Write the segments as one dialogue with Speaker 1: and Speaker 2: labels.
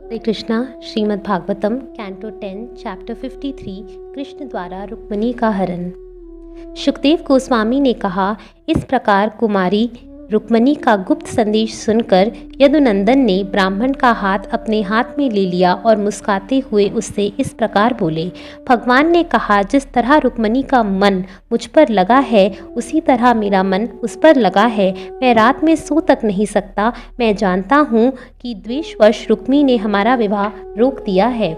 Speaker 1: हरे Krishna. Shrimad Bhagavatam canto 10 chapter 53 Krishna द्वारा रुक्मिणी का हरण। सुखदेव गोस्वामी ने कहा, इस प्रकार कुमारी रुक्मिणी का गुप्त संदेश सुनकर यदुनंदन ने ब्राह्मण का हाथ अपने हाथ में ले लिया और मुस्कुराते हुए उससे इस प्रकार बोले। भगवान ने कहा, जिस तरह रुक्मिणी का मन मुझ पर लगा है उसी तरह मेरा मन उस पर लगा है। मैं रात में सो तक नहीं सकता। मैं जानता हूँ कि द्वेषवश रुक्मिणी ने हमारा विवाह रोक दिया है।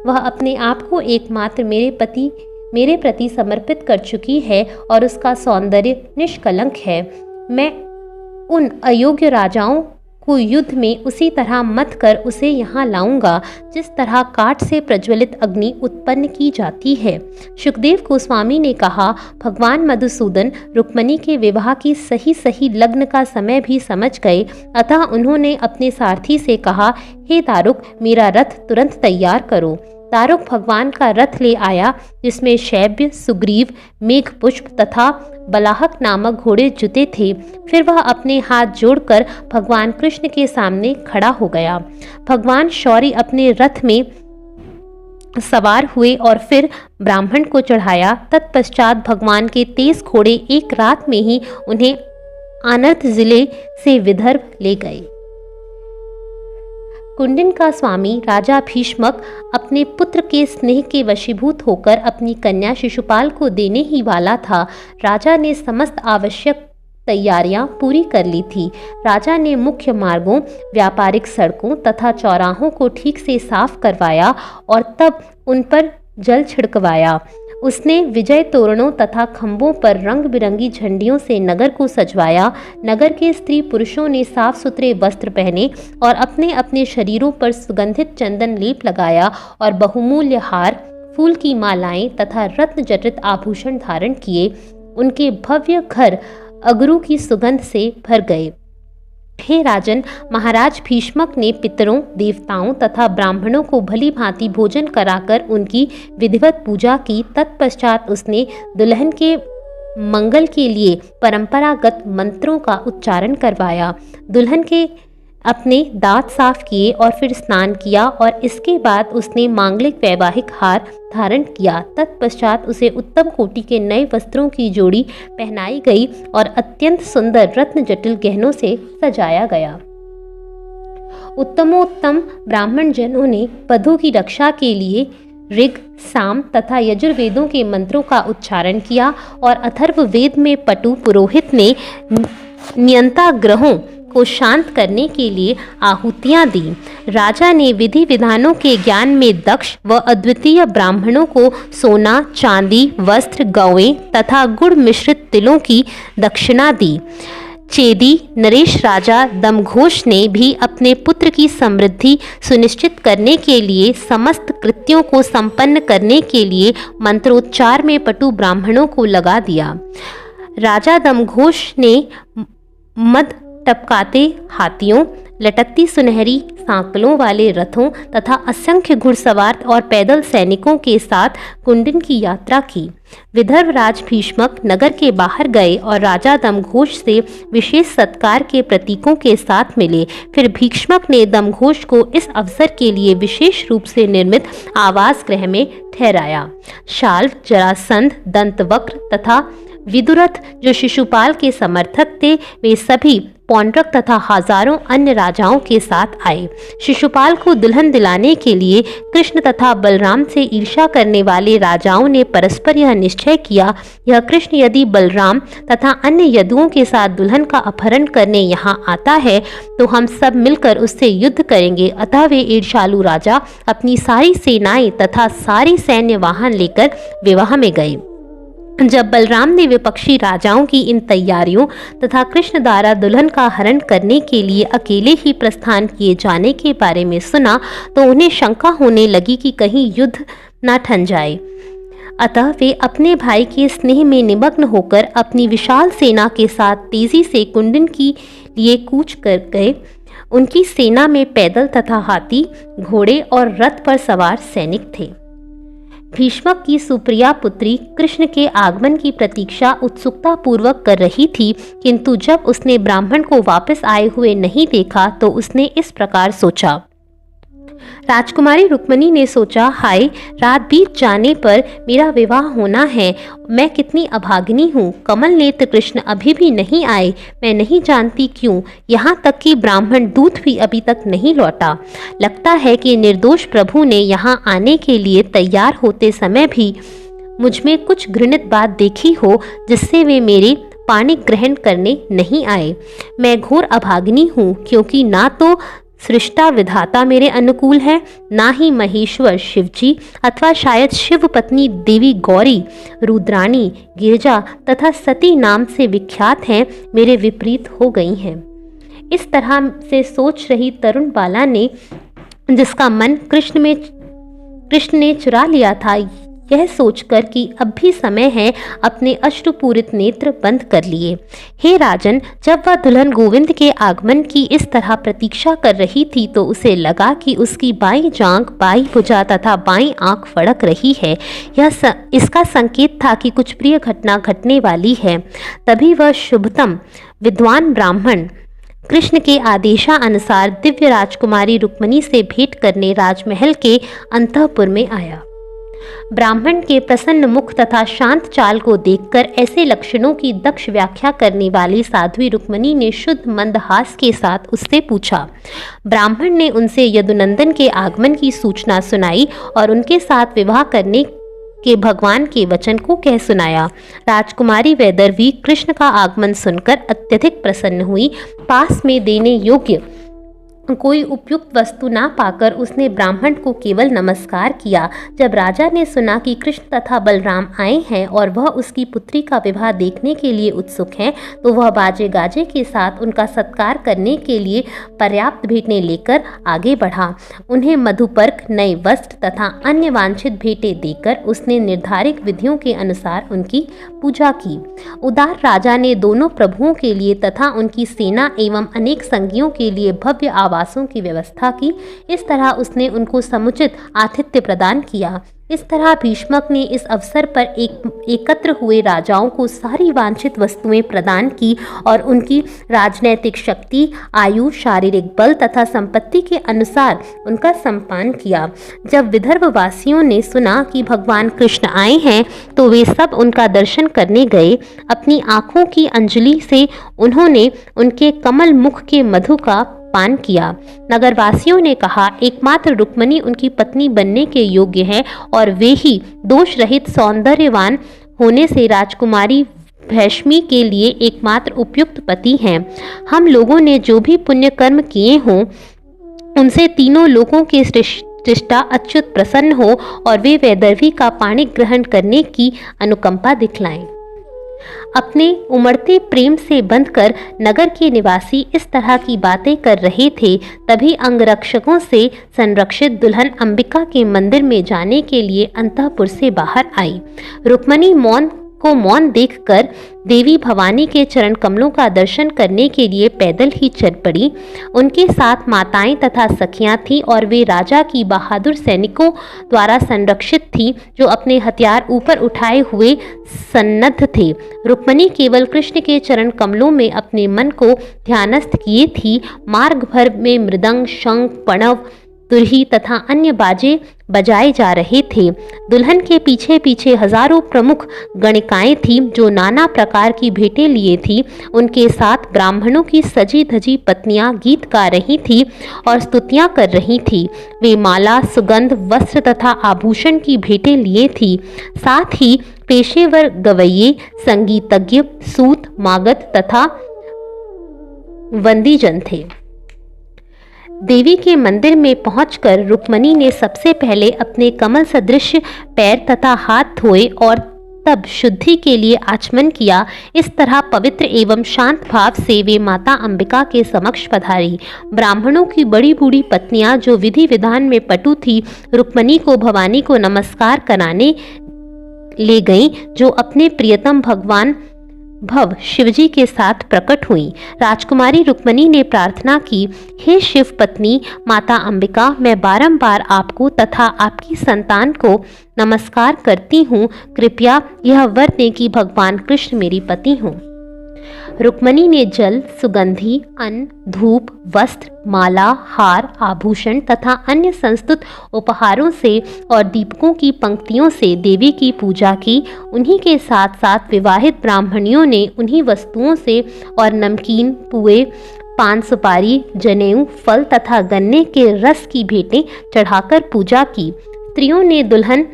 Speaker 1: वह अपने आप को एकमात्र मेरे प्रति समर्पित कर चुकी है और उसका सौंदर्य निष्कलंक है। मैं उन अयोग्य राजाओं को युद्ध में उसी तरह मत कर उसे यहाँ लाऊंगा जिस तरह काठ से प्रज्वलित अग्नि उत्पन्न की जाती है। सुखदेव गोस्वामी ने कहा, भगवान मधुसूदन रुक्मिणी के विवाह की सही लग्न का समय भी समझ गए। अतः उन्होंने अपने सारथी से कहा, हे दारुक, मेरा रथ तुरंत तैयार करो। दारुक भगवान का रथ ले आया, जिसमें शैब्य, सुग्रीव, मेघपुष्प तथा बलाहक नामक घोड़े जुते थे। फिर वह अपने हाथ जोड़कर भगवान कृष्ण के सामने खड़ा हो गया। भगवान शौरी अपने रथ में सवार हुए और फिर ब्राह्मण को चढ़ाया। तत्पश्चात भगवान के तेज घोड़े एक रात में ही उन्हें आनर्त जिले से विदर्भ ले गए। कुंडिन का स्वामी राजा भीष्मक अपने पुत्र के स्नेह के वशीभूत होकर अपनी कन्या शिशुपाल को देने ही वाला था। राजा ने समस्त आवश्यक तैयारियां पूरी कर ली थी। राजा ने मुख्य मार्गों, व्यापारिक सड़कों तथा चौराहों को ठीक से साफ करवाया और तब उन पर जल छिड़कवाया। उसने विजय तोरणों तथा खंभों पर रंग बिरंगी झंडियों से नगर को सजवाया। नगर के स्त्री पुरुषों ने साफ सुथरे वस्त्र पहने और अपने अपने शरीरों पर सुगंधित चंदन लेप लगाया और बहुमूल्य हार, फूल की मालाएं तथा रत्न जटित आभूषण धारण किए। उनके भव्य घर अगरू की सुगंध से भर गए। हे राजन, महाराज भीष्मक ने पितरों, देवताओं तथा ब्राह्मणों को भली भांति भोजन कराकर उनकी विधिवत पूजा की। तत्पश्चात उसने दुल्हन के मंगल के लिए परंपरागत मंत्रों का उच्चारण करवाया। दुल्हन के अपने दांत साफ किए और फिर स्नान किया और इसके बाद उसने मांगलिक वैवाहिक हार धारण किया। तत्पश्चात उसे उत्तम कोटि के नए वस्त्रों की जोड़ी पहनाई गई और अत्यंत सुंदर रत्न जटिल गहनों से सजाया गया। उत्तमोत्तम ब्राह्मण जनों ने वधू की रक्षा के लिए ऋग, साम तथा यजुर्वेदों के मंत्रों का उच्चारण किया और अथर्ववेद में पटु पुरोहित ने नियंता ग्रहों को शांत करने के लिए आहुतियां दी। राजा ने विधि विधानों के ज्ञान में दक्ष व अद्वितीय ब्राह्मणों को सोना, चांदी, वस्त्र, गौएं तथा गुड़ मिश्रित तिलों की दक्षिणा दी। चेदी नरेश राजा दमघोष ने भी अपने पुत्र की समृद्धि सुनिश्चित करने के लिए समस्त कृत्यों को संपन्न करने के लिए मंत्रोच्चार में पटु ब्राह्मणों को लगा दिया। राजा दमघोष ने मद टपकाते हाथियों, लटकती सुनहरी सांकलों वाले रथों तथा असंख्य घुड़सवार और पैदल सैनिकों के साथ कुंडिन की यात्रा की। विदर्भ राज भीष्मक नगर के बाहर गए और राजा दमघोष से विशेष सत्कार के प्रतीकों के साथ मिले। फिर भीष्मक ने दमघोष को इस अवसर के लिए विशेष रूप से निर्मित आवास गृह में ठहराया। शाल्व, जरासंध, दंतवक्र तथा विदुरथ जो शिशुपाल के समर्थक थे, वे सभी पौंड्रक तथा हजारों अन्य राजाओं के साथ आए। शिशुपाल को दुल्हन दिलाने के लिए कृष्ण तथा बलराम से ईर्ष्या करने वाले राजाओं ने परस्पर यह निश्चय किया, यह कृष्ण यदि बलराम तथा अन्य यदुओं के साथ दुल्हन का अपहरण करने यहाँ आता है तो हम सब मिलकर उससे युद्ध करेंगे। अतः वे ईर्ष्यालु राजा अपनी सारी सेनाएं तथा सारी सैन्य वाहन लेकर विवाह में गए। जब बलराम ने विपक्षी राजाओं की इन तैयारियों तथा कृष्ण द्वारा दुल्हन का हरण करने के लिए अकेले ही प्रस्थान किए जाने के बारे में सुना तो उन्हें शंका होने लगी कि कहीं युद्ध न ठन जाए। अतः वे अपने भाई के स्नेह में निमग्न होकर अपनी विशाल सेना के साथ तेजी से कुंडिन के लिए कूच कर गए। उनकी सेना में पैदल तथा हाथी, घोड़े और रथ पर सवार सैनिक थे। भीष्मक की सुप्रिया पुत्री कृष्ण के आगमन की प्रतीक्षा उत्सुकता पूर्वक कर रही थी, किंतु जब उसने ब्राह्मण को वापस आए हुए नहीं देखा तो उसने इस प्रकार सोचा, राजकुमारी रुक्मिणी ने सोचा, हाय, रात बीत जाने पर मेरा विवाह होना है। मैं कितनी अभागिनी हूँ। कमल नेत्र कृष्ण अभी भी नहीं आए। मैं नहीं जानती क्यों। यहाँ तक कि ब्राह्मण दूत भी अभी तक नहीं लौटा। लगता है कि निर्दोष प्रभु ने यहाँ आने के लिए तैयार होते समय भी मुझमें कुछ घृणित बात देखी हो, जिससे वे मेरे पानी ग्रहण करने नहीं आए। मैं घोर अभागिनी हूँ, क्योंकि ना तो सृष्टा विधाता मेरे अनुकूल है, ना ही महेश्वर शिवजी अथवा शायद शिव पत्नी देवी गौरी, रुद्राणी, गिरजा तथा सती नाम से विख्यात हैं, मेरे विपरीत हो गई हैं। इस तरह से सोच रही तरुण बाला ने, जिसका मन कृष्ण ने चुरा लिया था, यह सोचकर कि अब भी समय है, अपने अश्रुपूरित नेत्र बंद कर लिए। हे राजन, जब वह दुल्हन गोविंद के आगमन की इस तरह प्रतीक्षा कर रही थी तो उसे लगा कि उसकी बाईं जांघ, बाईं भुजा तथा बाईं आंख फड़क रही है। इसका संकेत था कि कुछ प्रिय घटना घटने वाली है। तभी वह शुभतम विद्वान ब्राह्मण कृष्ण के आदेशानुसार दिव्य राजकुमारी रुक्मिणी से भेंट करने राजमहल के अंतःपुर में आया। ब्राह्मण के प्रसन्न मुख तथा शांत चाल को देखकर ऐसे लक्षणों की दक्ष व्याख्या करने वाली साध्वी रुक्मिणी ने शुद्ध मंदहास के साथ उससे पूछा। ब्राह्मण ने उनसे यदुनंदन के आगमन की सूचना सुनाई और उनके साथ विवाह करने के भगवान के वचन को कह सुनाया। राजकुमारी वैदर्भी कृष्ण का आगमन सुनकर अत्यधिक प्रसन्न हुई। पास में देने योग्य कोई उपयुक्त वस्तु ना पाकर उसने ब्राह्मण को केवल नमस्कार किया। जब राजा ने सुना कि कृष्ण तथा बलराम आए हैं और वह उसकी पुत्री का विवाह देखने के लिए उत्सुक हैं, तो वह बाजे गाजे के साथ उनका सत्कार करने के लिए पर्याप्त भेंटें लेकर आगे बढ़ा। उन्हें मधुपर्क, नए वस्त्र तथा अन्य वांछित भेंटें देकर उसने निर्धारित विधियों के अनुसार उनकी पूजा की। उदार राजा ने दोनों प्रभुओं के लिए तथा उनकी सेना एवं अनेक संगियों के लिए भव्य आवासों की व्यवस्था की। इस तरह उसने उनको समुचित आतिथ्य प्रदान किया। इस तरह भीष्मक ने इस अवसर पर एकत्र हुए राजाओं को सारी वांछित वस्तुएं प्रदान की और उनकी राजनैतिक शक्ति, आयु, शारीरिक बल तथा संपत्ति के अनुसार उनका सम्मान किया। जब विदर्भ वासियों ने सुना कि भगवान कृष्ण आए हैं तो वे सब उनका दर्शन करने गए। अपनी आंखों की अंजलि से उन्होंने उनके कमल मुख के मधु का पान किया। नगरवासियों ने कहा, एकमात्र रुक्मिणी उनकी पत्नी बनने के योग्य है और वे ही दोष रहित सौंदर्यवान होने से राजकुमारी भैष्मी के लिए एकमात्र उपयुक्त पति हैं। हम लोगों ने जो भी पुण्य कर्म किए हों उनसे तीनों लोगों के सृष्टा अच्युत प्रसन्न हो और वे वैदर्भी का पाणी ग्रहण करने की अनुकंपा दिखलाएं। अपने उमड़ते प्रेम से बंधकर नगर के निवासी इस तरह की बातें कर रहे थे। तभी अंगरक्षकों से संरक्षित दुल्हन अंबिका के मंदिर में जाने के लिए अंतःपुर से बाहर आई। रुक्मिणी मौन देखकर देवी भवानी के चरण कमलों का दर्शन करने के लिए पैदल ही चल पड़ी। उनके साथ माताएं तथा सखियां थीं और वे राजा की बहादुर सैनिकों द्वारा संरक्षित थीं, जो अपने हथियार ऊपर उठाए हुए सन्नद्ध थे। रुक्मिणी केवल कृष्ण के चरण कमलों में अपने मन को ध्यानस्थ किए थी। मार्ग भर में मृदंग, शंख, प्रणव, तुरही तथा अन्य बाजे बजाए जा रहे थे। दुल्हन के पीछे पीछे हजारों प्रमुख गणिकाएं थीं जो नाना प्रकार की भेंटें लिए थीं। उनके साथ ब्राह्मणों की सजी धजी पत्नियां गीत गा रही थीं और स्तुतियां कर रही थीं। वे माला, सुगंध, वस्त्र तथा आभूषण की भेंटें लिए थीं। साथ ही पेशेवर गवैये, संगीतज्ञ, सूत, मागध तथा वंदीजन थे। देवी के मंदिर में पहुंचकर रुक्मिणी ने सबसे पहले अपने कमल सदृश पैर तथा हाथ धोए और तब शुद्धि के लिए आचमन किया। इस तरह पवित्र एवं शांत भाव से वे माता अंबिका के समक्ष पधारी। ब्राह्मणों की बड़ी बूढ़ी पत्नियां, जो विधि विधान में पटु थी, रुक्मिणी को भवानी को नमस्कार कराने ले गईं, जो अपने प्रियतम भगवान भव शिवजी के साथ प्रकट हुई। राजकुमारी रुक्मिणी ने प्रार्थना की, हे शिव पत्नी माता अंबिका, मैं बारंबार आपको तथा आपकी संतान को नमस्कार करती हूँ। कृपया यह वर दें कि भगवान कृष्ण मेरी पति हों। रुक्मणी ने जल, सुगंधि, अन्न, धूप, वस्त्र, माला, हार, आभूषण तथा अन्य संस्तुत उपहारों से और दीपकों की पंक्तियों से देवी की पूजा की। उन्हीं के साथ साथ विवाहित ब्राह्मणियों ने उन्हीं वस्तुओं से और नमकीन, पुए, पान सुपारी, जनेऊ, फल तथा गन्ने के रस की भेंटें चढ़ाकर पूजा की। स्त्रियों ने दुल्हन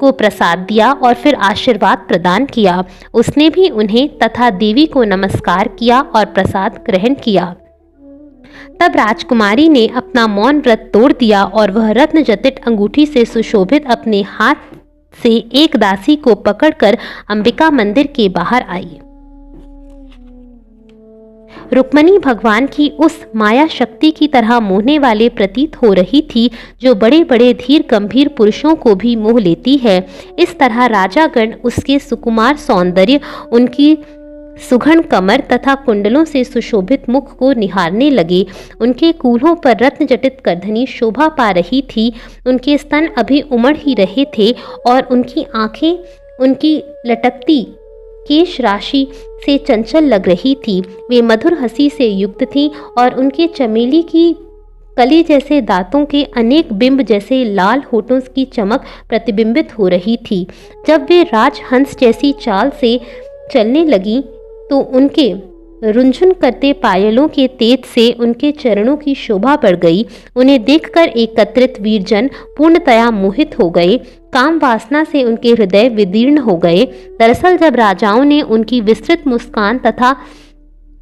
Speaker 1: को प्रसाद दिया और फिर आशीर्वाद प्रदान किया। उसने भी उन्हें तथा देवी को नमस्कार किया और प्रसाद ग्रहण किया। तब राजकुमारी ने अपना मौन व्रत तोड़ दिया और वह रत्न जटित अंगूठी से सुशोभित अपने हाथ से एक दासी को पकड़कर अंबिका मंदिर के बाहर आई। रुक्मणी भगवान की उस माया शक्ति की तरह मोहने वाले प्रतीत हो रही थी जो बड़े बड़े धीर गंभीर पुरुषों को भी मोह लेती है। इस तरह राजागण उसके सुकुमार सौंदर्य, उनकी सुघन कमर तथा कुंडलों से सुशोभित मुख को निहारने लगे। उनके कूल्हों पर रत्न जटित करधनी शोभा पा रही थी। उनके स्तन अभी उमड़ ही रहे थे और उनकी आंखें उनकी लटकती केश राशि से चंचल लग रही थी। वे मधुर हंसी से युक्त थीं और उनके चमेली की कली जैसे दांतों के अनेक बिंब जैसे लाल होठों की चमक प्रतिबिंबित हो रही थी। जब वे राजहंस जैसी चाल से चलने लगी तो उनके रुंझुन करते पायलों के तेज से उनके चरणों की शोभा बढ़ गई। उन्हें देखकर एकत्रित वीरजन पूर्णतया मोहित हो गए। काम वासना से उनके हृदय विदीर्ण हो गए। दरअसल जब राजाओं ने उनकी विस्तृत मुस्कान तथा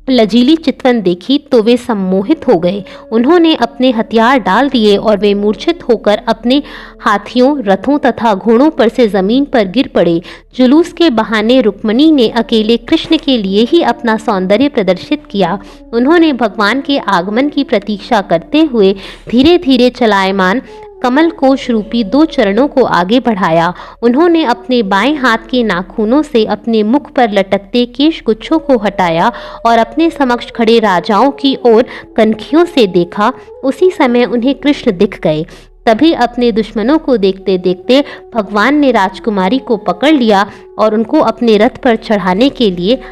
Speaker 1: लजीली चितवन देखी तो वे सम्मोहित हो गए। उन्होंने अपने हथियार डाल दिए और वे मूर्छित होकर अपने हाथियों, रथों तथा घोड़ों पर से जमीन पर गिर पड़े। जुलूस के बहाने रुक्मणी ने अकेले कृष्ण के लिए ही अपना सौंदर्य प्रदर्शित किया। उन्होंने भगवान के आगमन की प्रतीक्षा करते हुए धीरे धीरे चलायमान कमल कोश रूपी 2 चरणों को आगे बढ़ाया। उन्होंने अपने बाएं हाथ के नाखूनों से अपने मुख पर लटकते केश गुच्छों को हटाया और अपने समक्ष खड़े राजाओं की ओर कनखियों से देखा। उसी समय उन्हें कृष्ण दिख गए। तभी अपने दुश्मनों को देखते देखते भगवान ने राजकुमारी को पकड़ लिया और उनको अपने रथ पर चढ़ाने के लिए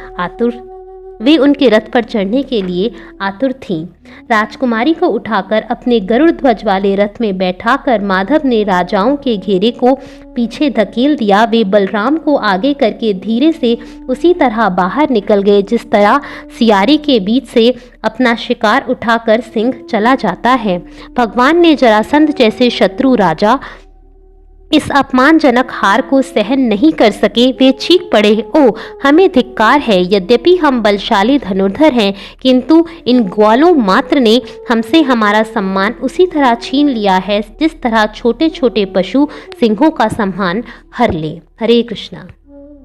Speaker 1: वे उनके रथ पर चढ़ने के लिए आतुर थीं। राजकुमारी को उठाकर अपने गरुड़ ध्वज वाले रथ में बैठाकर माधव ने राजाओं के घेरे को पीछे धकेल दिया। वे बलराम को आगे करके धीरे से उसी तरह बाहर निकल गए जिस तरह सियारी के बीच से अपना शिकार उठाकर सिंह चला जाता है। भगवान ने जरासंध जैसे शत्रु राजा इस अपमानजनक हार को सहन नहीं कर सके। वे चीख पड़े, ओ हमें धिक्कार है। यद्यपि हम बलशाली धनुर्धर हैं, किंतु इन ग्वालों मात्र ने हमसे हमारा सम्मान उसी तरह छीन लिया है जिस तरह छोटे छोटे पशु सिंहों का सम्मान हर ले। हरे कृष्णा।